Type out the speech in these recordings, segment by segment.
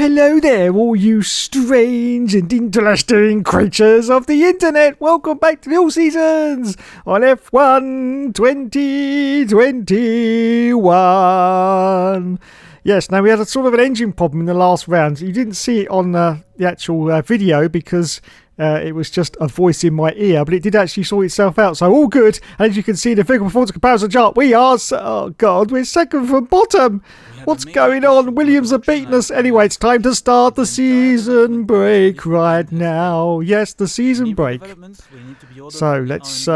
hello there, all you strange and interesting creatures of the internet. Welcome back to the All Seasons on F1 2021. Yes, now we had a sort of an engine problem in the last round. You didn't see it on the actual video because it was just a voice in my ear, but it did actually sort itself out, so all good. And as you can see, the vehicle performance comparison chart, we're second from bottom. What's going on? Williams are beating us. Anyway, it's time to start the season break right now. Yes, the season break. So let's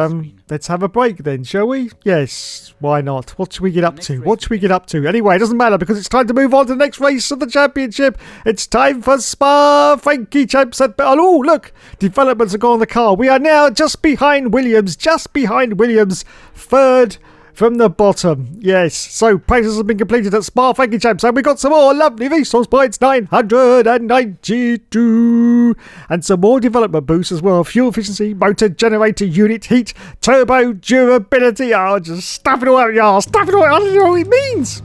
have a break then, shall we? Yes, why not? What should we get up to? Anyway, it doesn't matter because it's time to move on to the next race of the championship. It's time for Spa. Frankie-Champs at... Oh, look! Developments are gone on the car. We are now just behind Williams. Third from the bottom. Yes, so practice has been completed at Spa Frankie-Champs, and we got some more lovely resource points, 992, and some more development boosts as well. Fuel efficiency, motor generator unit heat, turbo durability. Just stuff it all out, y'all. Stuff it all out. I don't know what it means.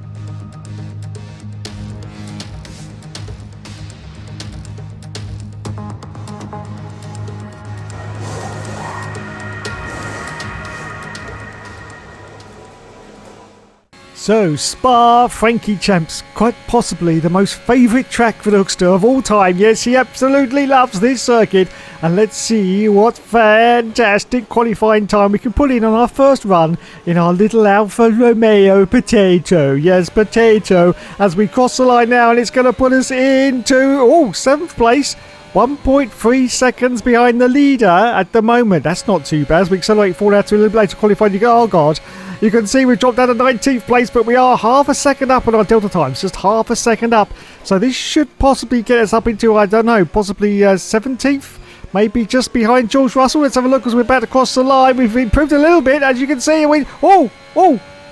So, Spa Frankie-Champs, quite possibly the most favourite track for the Hookster of all time. Yes, he absolutely loves this circuit. And let's see what fantastic qualifying time we can put in on our first run in our little Alfa Romeo Potato. Yes, Potato. As we cross the line now, and it's going to put us into, 7th place. 1.3 seconds behind the leader at the moment. That's not too bad. As we accelerate forward out to a little bit later qualifying, you go, oh God. You can see we've dropped down to 19th place, but we are half a second up on our delta times. Just half a second up. So this should possibly get us up into, I don't know, possibly 17th? Maybe just behind George Russell. Let's have a look as we're about to cross the line. We've improved a little bit, as you can see.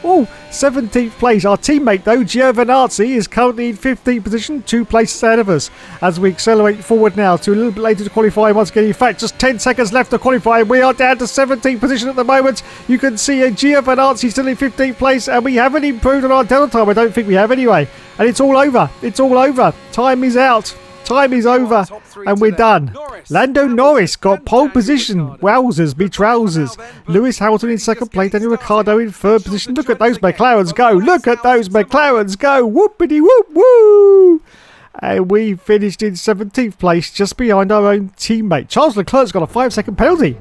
17th place. Our teammate, though, Giovinazzi, is currently in 15th position, 2 places ahead of us. As we accelerate forward now to a little bit later to qualify once again. In fact, just 10 seconds left to qualify. We are down to 17th position at the moment. You can see Giovinazzi still in 15th place, and we haven't improved on our delta time. I don't think we have anyway. And it's all over. Time is out. Time is over, and we're done. Lando Norris got pole position. Wowzers, me trousers. Lewis Hamilton in second place. Daniel Ricciardo in third position. Look at those McLarens go. Whoopity whoop woo. And we finished in 17th place, just behind our own teammate. Charles Leclerc's got a 5-second penalty.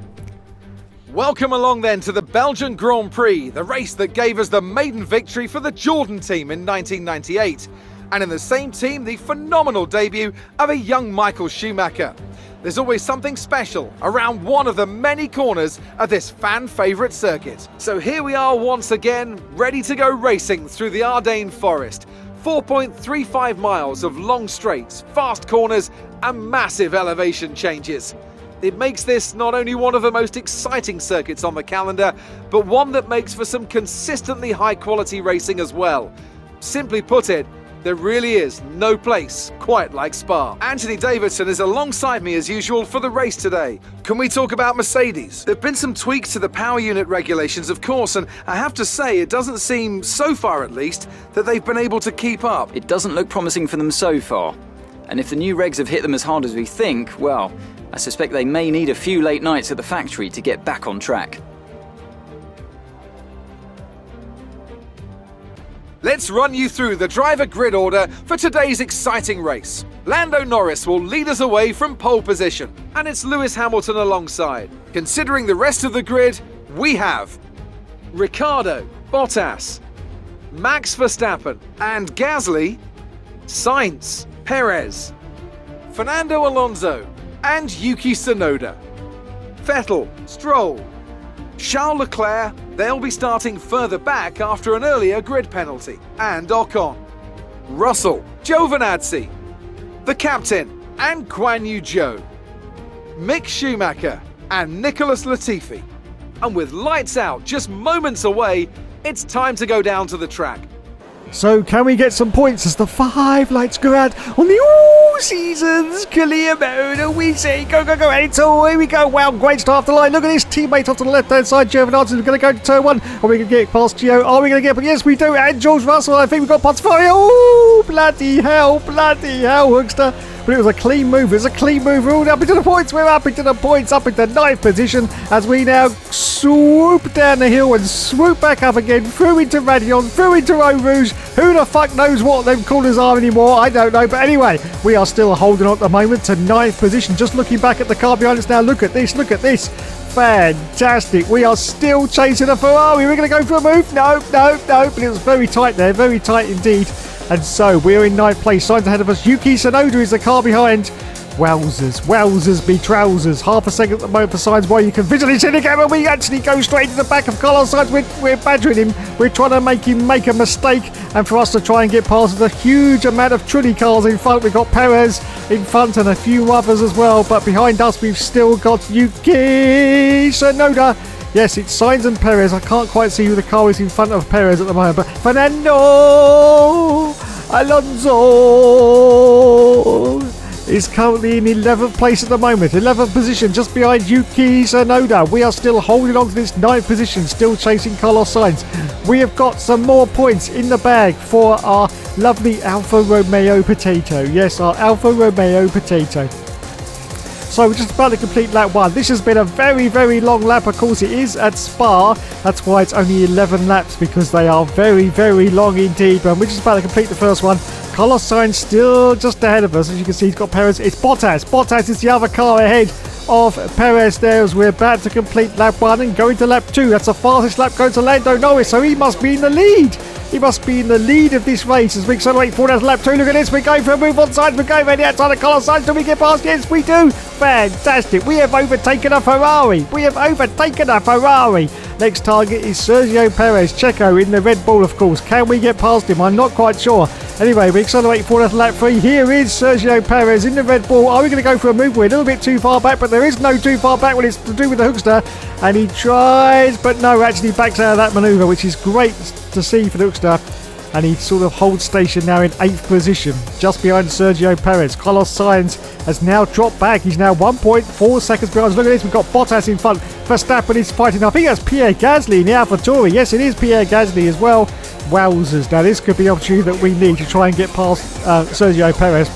Welcome along then to the Belgian Grand Prix, the race that gave us the maiden victory for the Jordan team in 1998. And in the same team, the phenomenal debut of a young Michael Schumacher. There's always something special around one of the many corners of this fan-favourite circuit. So here we are once again, ready to go racing through the Ardennes Forest. 4.35 miles of long straights, fast corners and massive elevation changes. It makes this not only one of the most exciting circuits on the calendar, but one that makes for some consistently high-quality racing as well. Simply put it, there really is no place quite like Spa. Anthony Davidson is alongside me as usual for the race today. Can we talk about Mercedes? There have been some tweaks to the power unit regulations, of course, and I have to say it doesn't seem, so far at least, that they've been able to keep up. It doesn't look promising for them so far. And if the new regs have hit them as hard as we think, well, I suspect they may need a few late nights at the factory to get back on track. Let's run you through the driver grid order for today's exciting race. Lando Norris will lead us away from pole position, and it's Lewis Hamilton alongside. Considering the rest of the grid, we have Ricciardo, Bottas, Max Verstappen, and Gasly, Sainz, Perez, Fernando Alonso, and Yuki Tsunoda. Vettel, Stroll, Charles Leclerc, they'll be starting further back after an earlier grid penalty, and Ocon. Russell, Giovinazzi, the captain, and Guan Yu Zhou. Mick Schumacher, and Nicholas Latifi. And with lights out just moments away, it's time to go down to the track. So can we get some points as the 5 lights go out on the all seasons. Clear mode, we say go, go, go. And so here we go. Wow, great start off the line. Look at this teammate off to the left-hand side. Giovinazzi is going to go to turn one. Are we going to get past Gio? Are we going to get... Yes, we do. And George Russell, I think we've got Pontificario. Oh, bloody hell, Hookster. But it was a clean move. It was a clean move. We're all up into the points. We're up into the points, up into 9th position as we now swoop down the hill and swoop back up again, through into Radion, through into Eau Rouge. Who the fuck knows what them corners are anymore? I don't know. But anyway, we are still holding on at the moment to 9th position. Just looking back at the car behind us now. Look at this. Look at this. Fantastic. We are still chasing a Ferrari. We're going to go for a move. No. But it was very tight there. Very tight indeed. And so we're in 9th place. Signs ahead of us. Yuki Tsunoda is the car behind. Wowzers be trousers. Half a second at the moment for Sainz while you can visually see the camera. We actually go straight to the back of Carlos Sainz. We're badgering him. We're trying to make him make a mistake. And for us to try and get past the huge amount of Trulli cars in front. We've got Perez in front and a few others as well. But behind us we've still got Yuki Tsunoda. Yes, it's Sainz and Perez. I can't quite see who the car is in front of Perez at the moment. But Fernando Alonso is currently in 11th place at the moment. 11th position, just behind Yuki Tsunoda. We are still holding on to this 9th position, still chasing Carlos Sainz. We have got some more points in the bag for our lovely Alfa Romeo Potato. Yes, our Alfa Romeo Potato. So we're just about to complete lap 1. This has been a very, very long lap. Of course, it is at Spa. That's why it's only 11 laps, because they are very, very long indeed. But we're just about to complete the first one. Carlos Sainz still just ahead of us. As you can see, he's got Perez. It's Bottas. Bottas is the other car ahead of Perez there as we're about to complete lap 1 and go into lap 2. That's the fastest lap going to Lando Norris, so he must be in the lead. He must be in the lead of this race as we accelerate forward to lap 2. Look at this. We're going for a move on sides. We're going around the outside of Carlos Sainz. Do we get past? Yes, we do. Fantastic. We have overtaken a Ferrari. Next target is Sergio Perez. Checo in the Red Bull, of course. Can we get past him? I'm not quite sure. Anyway, we accelerate forward to lap 3. Here is Sergio Perez in the Red Bull. Are we going to go for a move? We're a little bit too far back, but there is no too far back when it's to do with the Hookster. And he tries, but no, actually backs out of that manoeuvre, which is great to see for the Hookster. And he sort of holds station now in 8th position, just behind Sergio Perez. Carlos Sainz has now dropped back. He's now 1.4 seconds behind. Look at this. We've got Bottas in front. Verstappen is fighting. I think that's Pierre Gasly in the AlphaTauri. Yes, it is Pierre Gasly as well. Wowzers. Now, this could be the opportunity that we need to try and get past Sergio Perez.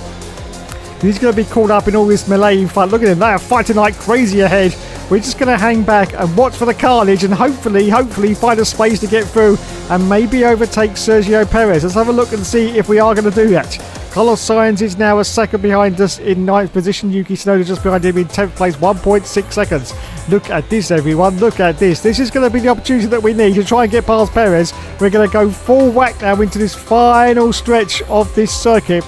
He's going to be caught up in all this melee in front. Look at him. They are fighting like crazy ahead. We're just going to hang back and watch for the carnage and hopefully find a space to get through and maybe overtake Sergio Perez. Let's have a look and see if we are going to do that. Carlos Sainz is now a second behind us in 9th position. Yuki Tsunoda just behind him in 10th place, 1.6 seconds. Look at this, everyone. Look at this. This is going to be the opportunity that we need to try and get past Perez. We're going to go full whack now into this final stretch of this circuit.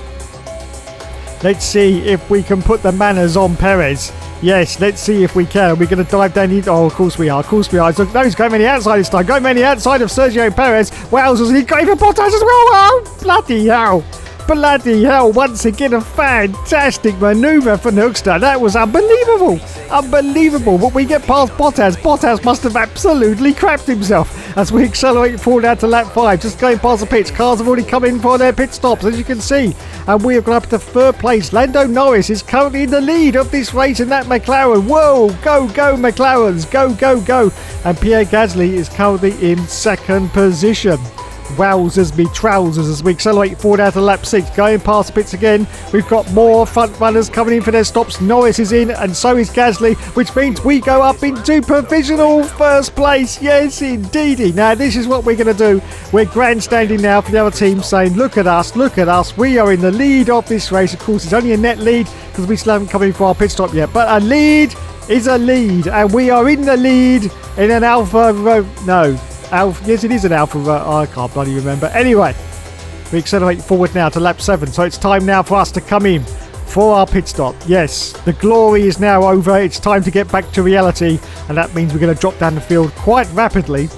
Let's see if we can put the manners on Perez. Yes, let's see if we can. We're going to dive down in. Oh, of course we are. So, no, he's going on the outside this time. Going on the outside of Sergio Perez. Wowzers, and he's going for Bottas as well. Oh, bloody hell. Bloody hell. Once again, a fantastic manoeuvre for Hookster. That was unbelievable. But we get past Bottas. Bottas must have absolutely crapped himself as we accelerate forward out to lap 5. Just going past the pits. Cars have already come in for their pit stops, as you can see. And we have gone up to 3rd place. Lando Norris is currently in the lead of this race in that McLaren. Whoa, go McLarens. Go. And Pierre Gasly is currently in 2nd position. Wowzers be trousers as we accelerate forward out to lap 6. Going past the pits again. We've got more front runners coming in for their stops. Norris is in and so is Gasly, which means we go up into provisional 1st place. Yes, indeedy. Now, this is what we're going to do. We're grandstanding now for the other team saying, look at us. We are in the lead of this race. Of course, it's only a net lead because we still haven't come in for our pit stop yet. But a lead is a lead. And we are in the lead in an yes, it is an Alpha. I can't bloody remember. Anyway, we accelerate forward now to lap 7. So it's time now for us to come in for our pit stop. Yes, the glory is now over. It's time to get back to reality. And that means we're going to drop down the field quite rapidly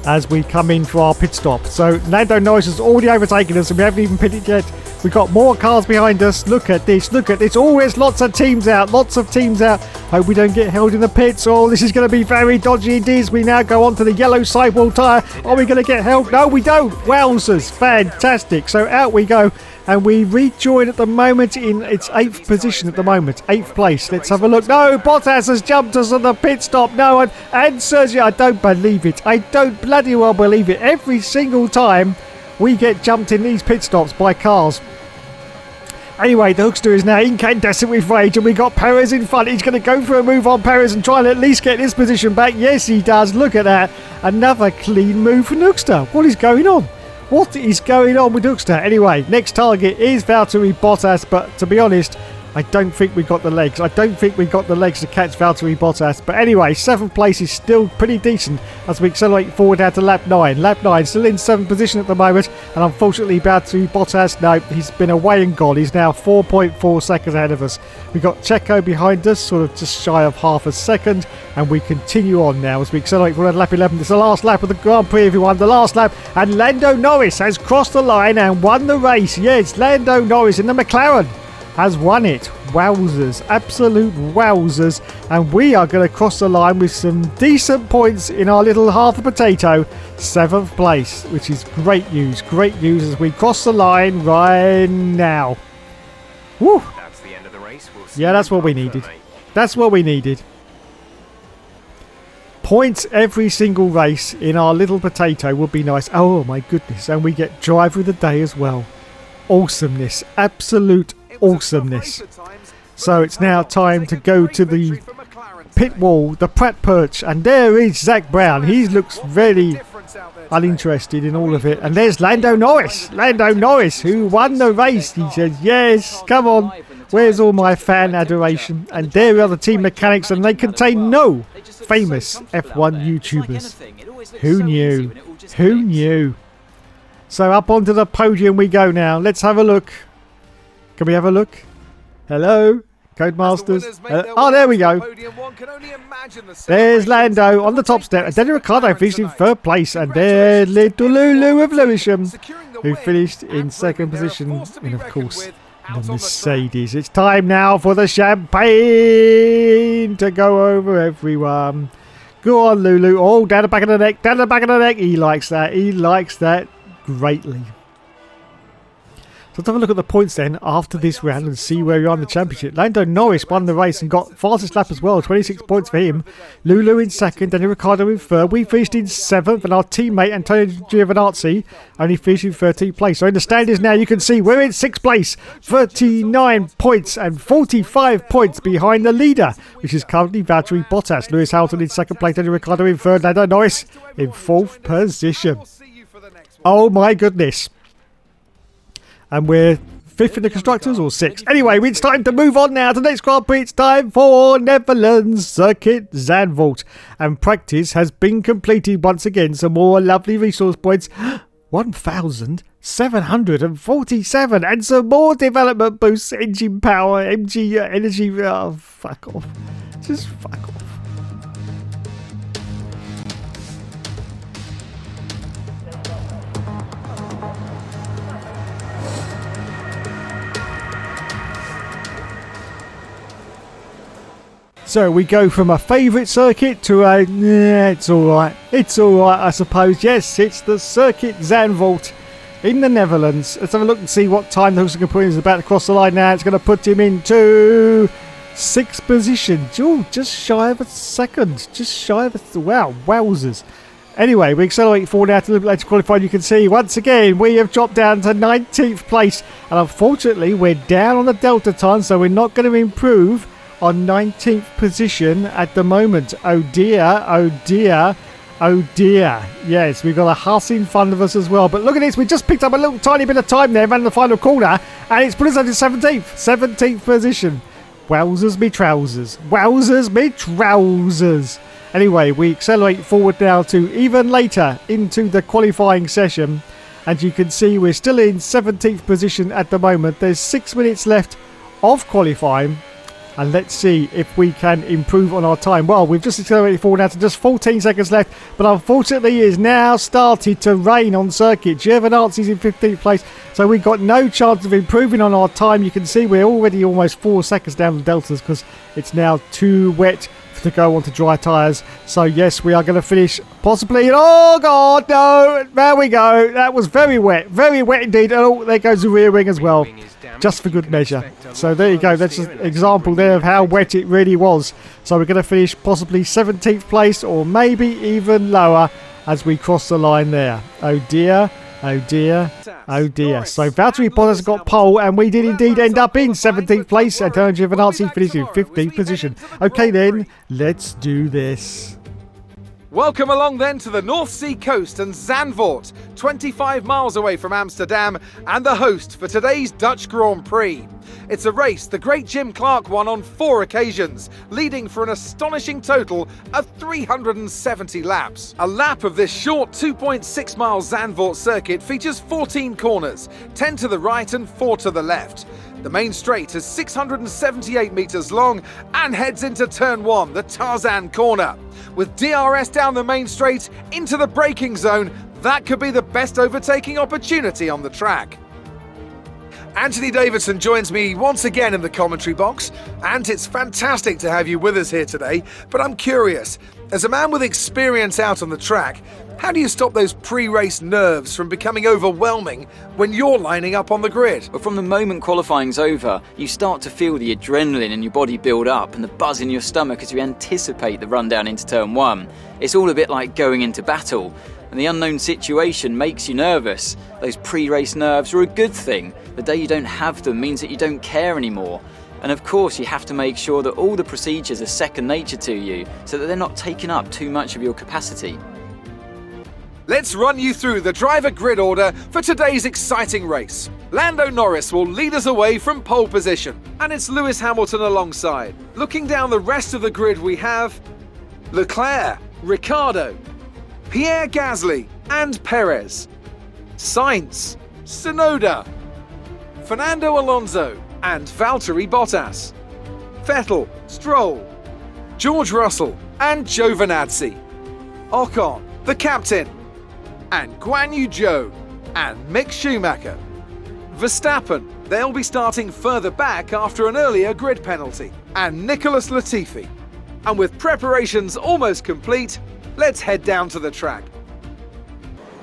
as we come in for our pit stop. So Lando Norris has already overtaken us and we haven't even pitted yet. We got more cars behind us. Look at this. Look at this. Always lots of teams out. Lots of teams out. Hope we don't get held in the pits. Oh, this is going to be very dodgy indeed. We now go on to the yellow sidewall tyre. Are we going to get held? No, we don't. Wowzers. Fantastic. So out we go. And we rejoin at the moment in its 8th position at the moment. 8th place. Let's have a look. No, Bottas has jumped us on the pit stop. No, and Sergio, I don't believe it. I don't bloody well believe it. Every single time we get jumped in these pit stops by cars. Anyway, the Hookster is now incandescent with rage, and we got Perez in front. He's going to go for a move on Perez and try and at least get this position back. Yes, he does. Look at that. Another clean move from Hookster. What is going on? What is going on with Hookster? Anyway, next target is Valtteri Bottas, but to be honest, I don't think we got the legs. I don't think we got the legs to catch Valtteri Bottas. But anyway, 7th place is still pretty decent as we accelerate forward out to lap 9. Lap 9, still in 7th position at the moment. And unfortunately, Valtteri Bottas, no, he's been away and gone. He's now 4.4 seconds ahead of us. We've got Checo behind us, sort of just shy of half a second. And we continue on now as we accelerate forward at lap 11. It's the last lap of the Grand Prix, everyone. The last lap. And Lando Norris has crossed the line and won the race. Yes, Lando Norris in the McLaren has won it. Wowzers, absolute wowzers. And we are going to cross the line with some decent points in our little half a potato. 7th place, which is great news as we cross the line right now. Woo. That's the end of the race. We'll yeah, that's what we needed. That's what we needed. Points every single race in our little potato would be nice. Oh my goodness, and we get driver of the day as well. Awesomeness, absolute awesomeness. So it's now time to go to the pit wall, the Pratt perch, and there is Zach Brown. He looks very uninterested in all of it. And there's Lando Norris, who won the race. He says, yes, come on, where's all my fan adoration? And there are the team mechanics, and they contain no famous F1 YouTubers. Who knew? Who knew? So up onto the podium we go now. Let's have a look. Can we have a look? Hello, Codemasters. Oh, there we go. There's Lando on the top step. And Daniel Ricciardo finished in 3rd place. And there's little Lulu of Lewisham, who finished in 2nd position. And of course, the Mercedes. It's time now for the champagne to go over everyone. Go on, Lulu. Oh, down the back of the neck. Down the back of the neck. He likes that. He likes that greatly. So let's have a look at the points then after this round and see where we are in the championship. Lando Norris won the race and got fastest lap as well. 26 points for him. Lulu in 2nd, Daniel Ricciardo in 3rd. We finished in 7th, and our teammate Antonio Giovinazzi only finished in 13th place. So in the standings now, you can see we're in 6th place. 39 points and 45 points behind the leader, which is currently Valtteri Bottas. Lewis Hamilton in 2nd place, Daniel Ricciardo in 3rd, Lando Norris in 4th position. Oh my goodness. And we're 5th in the Constructors or 6th. Anyway, it's time to move on now to the next Grand Prix. It's time for Netherlands Circuit Zandvoort. And practice has been completed once again. Some more lovely resource points. 1,747. And some more development boosts. Engine power, MG energy. Oh, fuck off. Just fuck off. So we go from a favourite circuit to a, it's alright, I suppose. Yes, it's the Circuit Zandvoort in the Netherlands. Let's have a look and see what time the Hülkenberg is about to cross the line now. It's going to put him into 6th position. Oh, just shy of a second. Just shy of a, wow, wowzers. Anyway, we accelerate forward now to the later qualifying. You can see once again we have dropped down to 19th place, and unfortunately we're down on the delta time, so we're not going to improve on 19th position at the moment. Oh dear, oh dear, oh dear. Yes, we've got a Haas in front of us as well. But look at this, we just picked up a little tiny bit of time there, ran the final corner, and it's put us up to 17th position. Wowzers me trousers. Wowzers me trousers. Anyway, we accelerate forward now to even later into the qualifying session. And you can see we're still in 17th position at the moment. There's 6 minutes left of qualifying. and let's see if we can improve on our time. Well, we've just accelerated forward now to just 14 seconds left, but unfortunately it has now started to rain on circuit. Giovinazzi's in 15th place, so we've got no chance of improving on our time. You can see we're already almost 4 seconds down the deltas because it's now too wet to go onto dry tyres. So yes, we are going to finish possibly. Oh god, no! There we go. That was very wet indeed. And oh, there goes the rear wing as well, just for good measure. So there you go. That's an example there of how wet it really was. So we're going to finish possibly 17th place or maybe even lower as we cross the line there. Oh dear. Oh dear, oh dear. So Valtteri Bottas got pole, and we did indeed end up in 17th place. Antonio Giovinazzi finished in 15th position. Okay then, let's do this. Welcome along then to the North Sea coast and Zandvoort, 25 miles away from Amsterdam, and the host for today's Dutch Grand Prix. It's a race the great Jim Clark won on 4 occasions, leading for an astonishing total of 370 laps. A lap of this short 2.6 mile Zandvoort circuit features 14 corners, 10 to the right and 4 to the left. The main straight is 678 metres long and heads into turn 1, the Tarzan corner. With DRS down the main straight into the braking zone, that could be the best overtaking opportunity on the track. Anthony Davidson joins me once again in the commentary box, and it's fantastic to have you with us here today. But I'm curious, as a man with experience out on the track, how do you stop those pre-race nerves from becoming overwhelming when you're lining up on the grid? But from the moment qualifying's over, you start to feel the adrenaline in your body build up and the buzz in your stomach as you anticipate the run down into turn 1. It's all a bit like going into battle, and the unknown situation makes you nervous. Those pre-race nerves are a good thing. The day you don't have them means that you don't care anymore. And of course, you have to make sure that all the procedures are second nature to you so that they're not taking up too much of your capacity. Let's run you through the driver grid order for today's exciting race. Lando Norris will lead us away from pole position, and it's Lewis Hamilton alongside. Looking down the rest of the grid, we have Leclerc, Ricciardo, Pierre Gasly and Perez, Sainz, Tsunoda, Fernando Alonso and Valtteri Bottas, Vettel, Stroll, George Russell and Giovinazzi, Ocon, the captain, and Guan Yu Zhou and Mick Schumacher. Verstappen, they'll be starting further back after an earlier grid penalty, and Nicholas Latifi. And with preparations almost complete, let's head down to the track.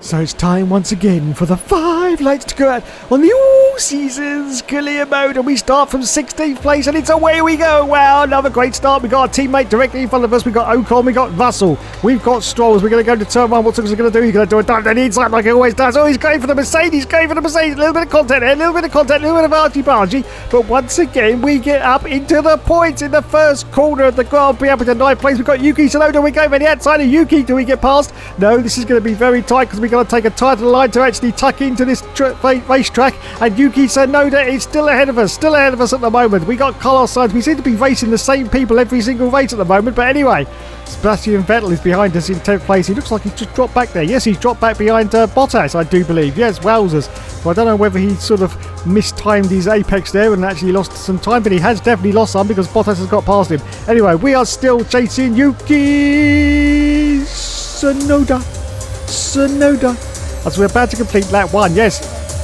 So it's time once again for the 5 lights to go out on the all-seasons career mode, and we start from 16th place, and it's away we go. Wow, another great start. We got our teammate directly in front of us. We got Ocon, we got Russell, we've got Stroll. We're going to go to turn 1. What's he going to do? He's going to do a dive down the inside like he always does. Oh, he's going for the Mercedes, A little bit of content here, a little bit of argy-bargy. But once again, we get up into the points in the first corner of the Grand Prix, up into 9th place. We've got Yuki Tsunoda. We're going for the outside of Yuki. Do we get past? No, this is going to be very tight because we've got to take a tighter line to actually tuck into this racetrack, and Yuki Tsunoda is still ahead of us at the moment. We got Carlos Sainz. We seem to be racing the same people every single race at the moment, but anyway, Sebastian Vettel is behind us in 10th place. He looks like he's just dropped back there. Yes, he's dropped back behind Bottas, I do believe. Yes, wowzers. So I don't know whether he sort of mistimed his apex there and actually lost some time, but he has definitely lost some because Bottas has got past him. Anyway, we are still chasing Yuki Tsunoda as we're about to complete lap 1. Yes,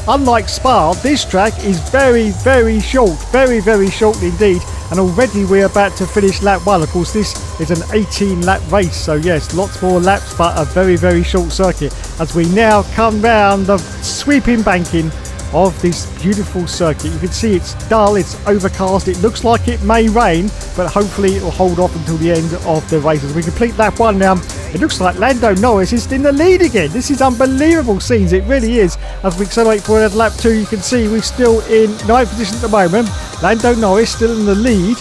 unlike Spa, this track is very, very short. Very, very short indeed. And already we're about to finish lap 1. Of course, this is an 18-lap race. So yes, lots more laps, but a very, very short circuit. As we now come round the sweeping banking of this beautiful circuit. You can see it's dull, it's overcast, it looks like it may rain, but hopefully it will hold off until the end of the race. As we complete lap 1 now, it looks like Lando Norris is in the lead again. This is unbelievable scenes, it really is. As we accelerate forward lap 2, you can see we're still in 9th position at the moment. Lando Norris still in the lead.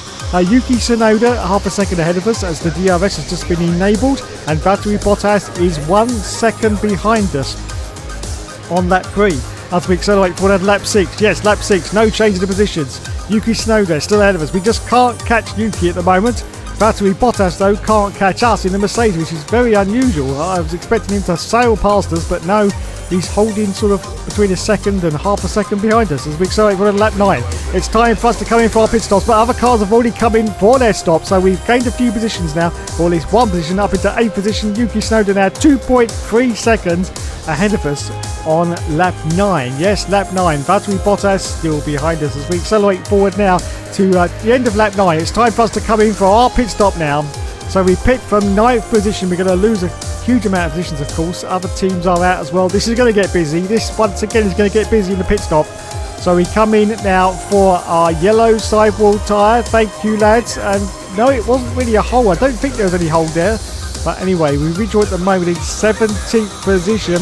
Yuki Tsunoda half a second ahead of us as the DRS has just been enabled, and Valtteri Bottas is 1 second behind us on lap 3. As we accelerate forward lap 6. Yes, lap 6, no change in the positions. Yuki Tsunoda still ahead of us. We just can't catch Yuki at the moment. Valtteri Bottas, though, can't catch us in the Mercedes, which is very unusual. I was expecting him to sail past us, but no, He's holding sort of between a second and half a second behind us as we accelerate for lap 9. It's time for us to come in for our pit stops, but other cars have already come in for their stops, so we've gained a few positions now, or at least one position up into 8th position. Yuki Tsunoda now 2.3 seconds ahead of us on lap 9. Yes, lap 9. Valtteri Bottas still behind us as we accelerate forward now to the end of lap 9. It's time for us to come in for our pit stop now. So we pit from 9th position. We're going to lose a huge amount of positions, of course. Other teams are out as well. This is going to get busy. This, once again, is going to get busy in the pit stop. So we come in now for our yellow sidewall tyre. Thank you, lads. And no, it wasn't really a hole. I don't think there was any hole there. But anyway, we rejoin at the moment in 17th position.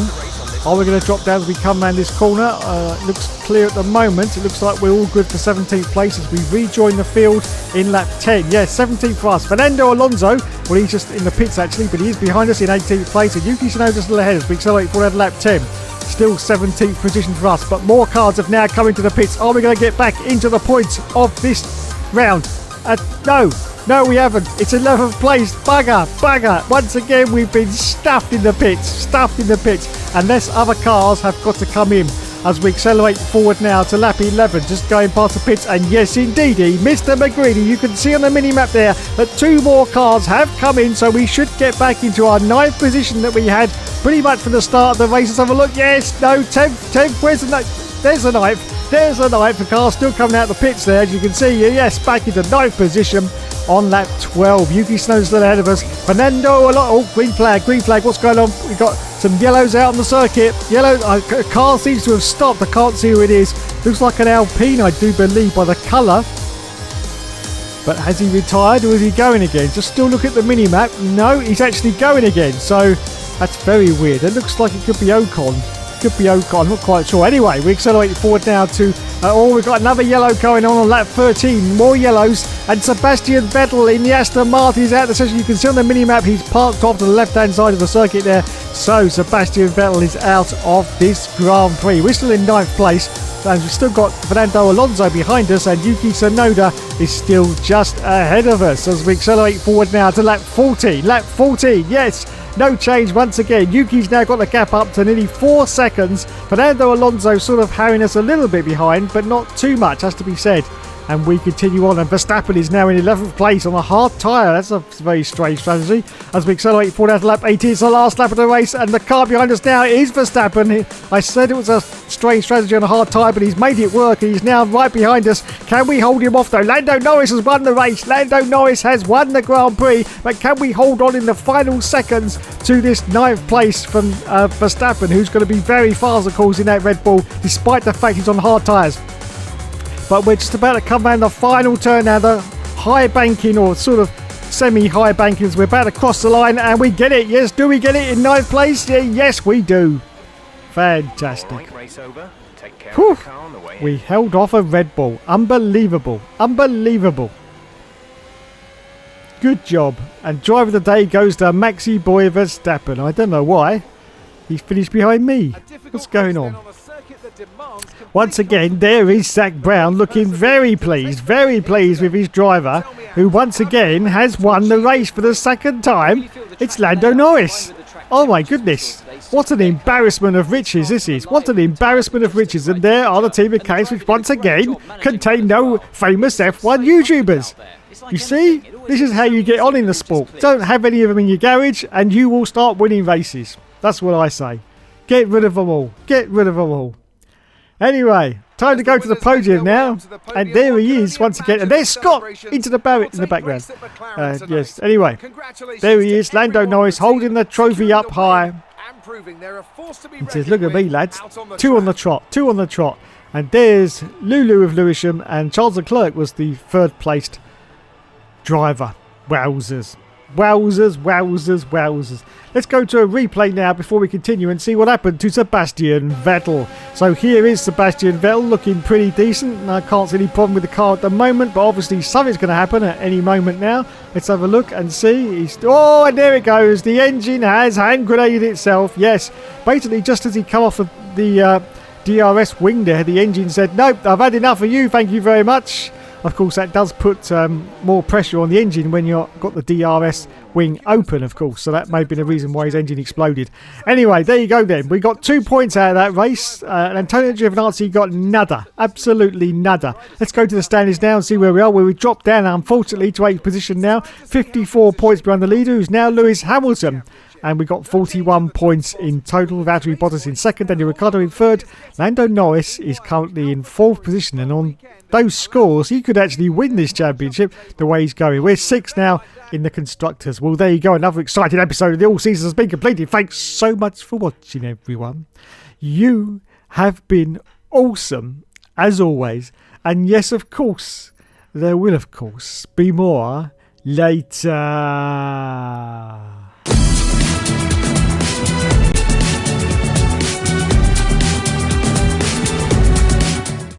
Are we going to drop down as we come around this corner? It looks clear at the moment. It looks like we're all good for 17th place as we rejoin the field in lap 10. Yes, 17th for us. Fernando Alonso, well, he's just in the pits actually, but he is behind us in 18th place. And Yuki Tsunoda still ahead as we accelerate forward at lap 10. Still 17th position for us, but more cars have now come into the pits. Are we going to get back into the points of this round? No, we haven't. It's 11th place. Bugger. Once again, we've been stuffed in the pits. Unless other cars have got to come in as we accelerate forward now to lap 11, just going past the pits. And yes, indeedy, Mr. McGreedy, you can see on the mini-map there that 2 more cars have come in, so we should get back into our 9th position that we had pretty much from the start of the race. Let's have a look. Yes, no, 10th, where's the 9th? There's the 9th. The car's still coming out of the pits there, as you can see. Yes, back into 9th position on lap 12. Yuki Tsunoda's still ahead of us. Fernando Alonso. Oh, green flag. What's going on? We've got some yellows out on the circuit. Yellow. A car seems to have stopped. I can't see who it is. Looks like an Alpine, I do believe, by the colour. But has he retired or is he going again? Just still look at the mini-map. No, he's actually going again. So that's very weird. It looks like it could be Ocon. I'm not quite sure. Anyway, we accelerate forward now to we've got another yellow going on lap 13. More yellows, and Sebastian Vettel in the Aston Martin is out of the session. You can see on the mini-map he's parked off to the left-hand side of the circuit there. So Sebastian Vettel is out of this Grand Prix. We're still in 9th place, and we've still got Fernando Alonso behind us, and Yuki Tsunoda is still just ahead of us as we accelerate forward now to lap 14. Yes. No change once again. Yuki's now got the gap up to nearly 4 seconds. Fernando Alonso sort of harrying us a little bit behind, but not too much, has to be said. And we continue on, and Verstappen is now in 11th place on a hard tyre. That's a very strange strategy. As we accelerate forward out to lap 18, it's the last lap of the race, and the car behind us now is Verstappen. I said it was a strange strategy on a hard tyre, but he's made it work, and he's now right behind us. Can we hold him off though? Lando Norris has won the race. Lando Norris has won the Grand Prix, but can we hold on in the final seconds to this 9th place from Verstappen, who's going to be very fast, of course, in that Red Bull, despite the fact he's on hard tyres. But we're just about to come around the final turn now, the high banking or sort of semi-high bankings. We're about to cross the line and we get it. Yes, do we get it in 9th place? Yeah, yes, we do. Fantastic. Whew. We held off a Red Bull. Unbelievable. Good job. And driver of the day goes to Maxi Boy Verstappen. I don't know why. He's finished behind me. What's going on? Once again, there is Zak Brown looking very pleased with his driver, who once again has won the race for the second time. It's Lando Norris. Oh my goodness. What an embarrassment of riches this is. What an embarrassment of riches. And there are the team accounts which once again contain no famous F1 YouTubers. You see? This is how you get on in the sport. Don't have any of them in your garage and you will start winning races. That's what I say. Get rid of them all. Anyway, time to go to the podium now. And there he is once again. And there's Scott into the Barrett in the background. Yes, anyway. There he is, Lando Norris holding the trophy up high. He says, look at me, lads. Two on the trot. And there's Lulu of Lewisham, and Charles Leclerc was the third placed driver. Wowzers. Let's go to a replay now before we continue and see what happened to Sebastian Vettel. So here is Sebastian Vettel looking pretty decent. I can't see any problem with the car at the moment, but obviously something's going to happen at any moment now. Let's have a look and see. Oh, and there it goes. The engine has hand grenaded itself. Yes, basically just as he come off of the DRS wing there, the engine said, nope, I've had enough of you, thank you very much. Of course, that does put more pressure on the engine when you've got the DRS wing open, of course. So that may have been a reason why his engine exploded. Anyway, there you go then. We got 2 points out of that race. And Antonio Giovinazzi got nada. Absolutely nada. Let's go to the standings now and see where we are. Where we dropped down, unfortunately, to 8th position now. 54 points behind the leader, who's now Lewis Hamilton. And we got 41 points in total. Valtteri Bottas in second, Daniel Ricciardo in third. Lando Norris is currently in 4th position, and on those scores, he could actually win this championship the way he's going. We're 6th now in the Constructors. Well, there you go. Another exciting episode of the All Seasons has been completed. Thanks so much for watching, everyone. You have been awesome, as always. And yes, of course, there will, of course, be more later.